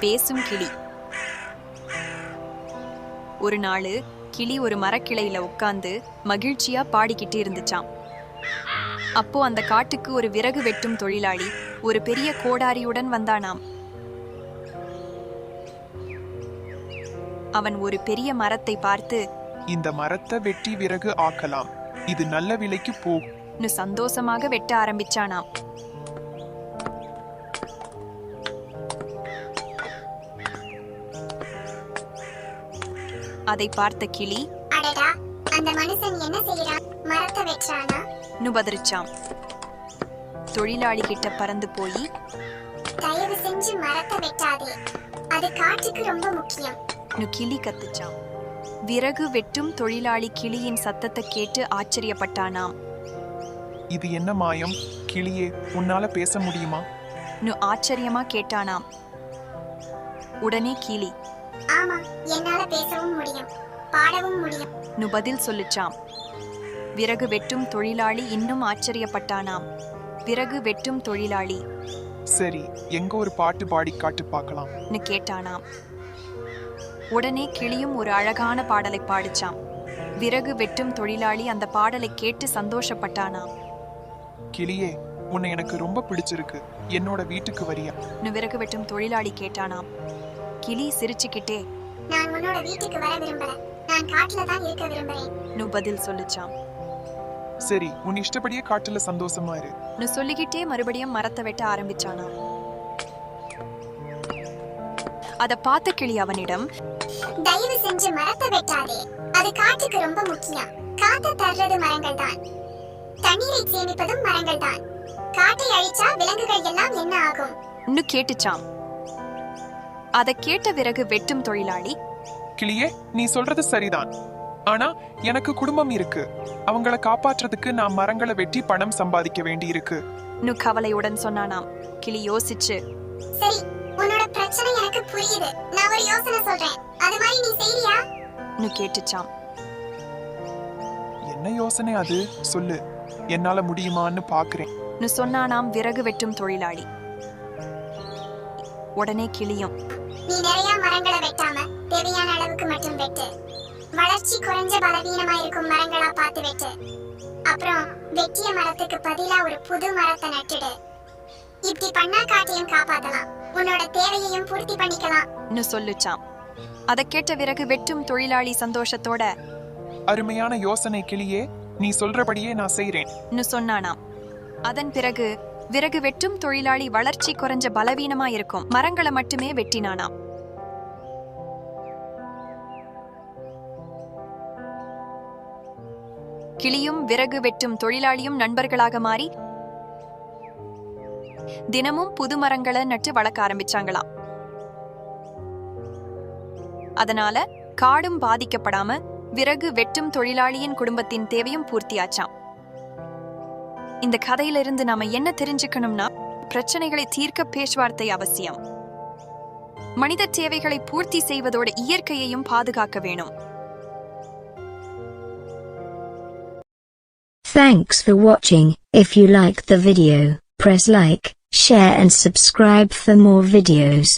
பேசும் கிளி. ஒரு நாள் கிளி ஒரு மரக்கிளையில உட்கார்ந்து மகிழ்ச்சியா பாடிக்கிட்டு இருந்துச்சாம். அப்போ அந்த காட்டுக்கு ஒரு விறகு வெட்டும் தொழிலாளி ஒரு பெரிய கோடாரியுடன் வந்தானாம். அவன் ஒரு பெரிய மரத்தை பார்த்து, இந்த மரத்தை வெட்டி விறகு ஆக்கலாம், இது நல்ல விலைக்கு போகும் சந்தோஷமாக வெட்ட ஆரம்பிச்சானாம். அதை பார்த்த கிளி, அடடா, அந்த மனுஷன் என்ன செய்யறான், மரத்தை வெட்றானா? பதறிச்சாம். தொழிலாளி கிட்ட பறந்து போய், தயவு செஞ்சு மரத்தை வெட்டாதே, அது காட்டுக்கு ரொம்ப முக்கியம் கிளி கத்துச்சாம். விறகு வெட்டும் தொழிலாளி கிளியின் சத்தத்தை கேட்டு ஆச்சரியப்பட்டானாம். இது என்ன மாயம் கிளியே, உன்னால பேச முடியுமா? ஆச்சரியமா கேட்டானாம். உடனே கிளி, ஆமா, என்னால பேசவும் முடியும், பாடவும் முடியும் பதில் சொல்லுச்சாம். விறகு வெட்டும் தொழிலாளி இன்னும் ஆச்சரியப்பட்டானாம். விறகு வெட்டும் தொழிலாளி, சரி, எங்க ஒரு பாட்டு பாடி காட்டு பார்க்கலாம் கேட்டானாம். உடனே கிளியும் ஒரு அழகான பாடலை பாடிச்சாம். விறகு வெட்டும் தொழிலாளி அந்த பாடலை கேட்டு சந்தோஷப்பட்டானாம். கிளியே, உன்னை எனக்கு ரொம்ப பிடிச்சிருக்கு, என்னோட வீட்டுக்கு வரியா? விறகு வெட்டும் தொழிலாளி கேட்டானாம். கிளி சிரிச்சுக்கிட்டே, நான் உன்னோட வீட்டுக்கு வர விரும்பல, நான் காட்டுல தான் இருக்க விரும்புறேன் பதில் சொல்லுச்சாம். சரி, உன் இஷ்டப்படியே காட்டுல சந்தோஷமா இரு சொல்லிக்கிட்டே மறுபடியும் மரத்தை வெட்ட ஆரம்பிச்சானாம். அத பார்த்த கிளி அவனிடம், தயவு செஞ்சு மரத்தை வெட்டாதே, அது காட்டுக்கு ரொம்ப முக்கியம், காத்து தர்றது மரங்கள் தான், தண்ணீரை சேமிப்பதும் மரங்கள் தான், காட்டை அழிச்சா விலங்குகள் எல்லாம் என்ன ஆகும் கேட்டுச்சாம். அதை கேட்ட விறகு வெட்டும் தொழிலாளி, கிளியே, நீ சொல்றது சரிதான், ஆனா எனக்கு குடும்பம் இருக்கு, அவங்கள காப்பாற்றுறதுக்கு நான் மரங்களை வெட்டி பணம் சம்பாதிக்க வேண்டி இருக்கு கவலையுடன் சொன்னானாம். கிளி யோசிச்சு, சரி, உன்னோட பிரச்சனை எனக்கு புரியுது, நான் ஒரு யோசனை சொல்றேன், அது மாதிரி நீ செய்றியா கேட்டுச்சாம். என்ன யோசனை அது, சொல்லு, என்னால முடியுமான்னு பாக்குறேன் சொன்னானாம் விறகு வெட்டும் தொழிலாளி. உடனே கிளியும், நீ நிறைய மரங்களை வெட்டாம தேவையான அளவுக்கு மட்டும் வெட்டு, வளர்ச்சி குறைஞ்ச பலவீனமா இருக்கும் மரங்களா பார்த்து வெட்டு, அப்புறம் வெட்டிய மரத்துக்கு பதிலா ஒரு புது மரத்தை நட்டுடு, இப்படி பண்ணா காட்டையும் காப்பாத்தலாம், உன்னோட தேவையையும் பூர்த்தி பண்ணிக்கலாம் சொல்லுச்சாம். அதை கேட்ட விறகு வெட்டும் தொழிலாளி சந்தோஷத்தோட, அருமையான யோசனை கிளியே, நீ சொல்றபடியே நான் செய்றேன் சொன்னானாம். அதன் பிறகு விறகு வெட்டும் தொழிலாளி வளர்ச்சி குறைஞ்ச பலவீனமா இருக்கும் மரங்களை மட்டுமே வெட்டினானாம். கிளியும் விறகு வெட்டும் தொழிலாளியும் நண்பர்களாக மாறி தினமும் புது மரங்களை நட்டு வளர்க்க ஆரம்பிச்சாங்களாம். அதனால காடும் பாதிக்கப்படாம விறகு வெட்டும் தொழிலாளியின் குடும்பத்தின் தேவையும் பூர்த்தியாச்சாம். இந்த கதையிலிருந்து நாம என்ன தெரிஞ்சுக்கணும்னா, பிரச்சனைகளை தீர்க்க பேச்சுவார்த்தை அவசியம். மனித தேவைகளை பூர்த்தி செய்வதோட இயற்கையையும் பாதுகாக்க வேணும். Thanks for watching. If you liked the video, press like, share and subscribe for more videos.